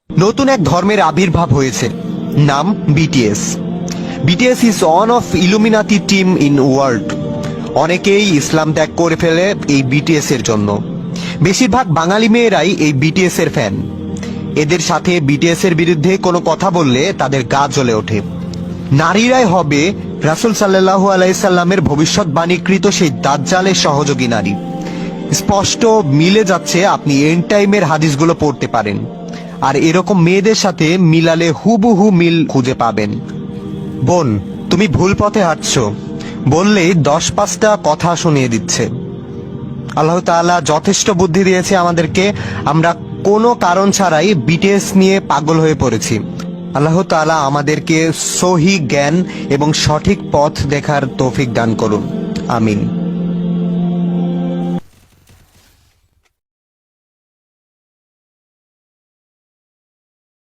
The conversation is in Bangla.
নতুন এক ধর্মের আবির্ভাব হয়েছে, নাম BTS. BTS is one of Illuminati team in world. অনেকেই ইসলাম ত্যাগ করে ফেলে এই বিটিএস এর জন্য। বেশিরভাগ বাঙালি মেয়েরাই এই বিটিএস এর ফ্যান। এদের সাথে বিটিএস এর বিরুদ্ধে কোনো কথা বললে তাদের গা জ্বলে ওঠে। নারীরাই হবে রাসূল সাল্লাল্লাহু আলাইহি সাল্লামের ভবিষ্যৎবাণীকৃত সেই দাজ্জালের সহযোগী নারী। স্পষ্ট মিলে যাচ্ছে, আপনি এন্ড টাইমের হাদিসগুলো পড়তে পারেন, আর এরকম মেয়েদের সাথে মিলালে হুবহু মিল খুঁজে পাবেন। বোন, তুমি ভুল পথে হাঁটছো বললেই 10-5টা কথা শুনিয়ে দিচ্ছে। আল্লাহ তাআলা যথেষ্ট বুদ্ধি দিয়েছে আমাদেরকে, আমরা কোনো কারণ ছাড়াই বিটিএস নিয়ে পাগল হয়ে পড়েছি। আল্লাহ তাআলা আমাদেরকে সহি জ্ঞান এবং সঠিক পথ দেখার তৌফিক দান করুন, আমিন।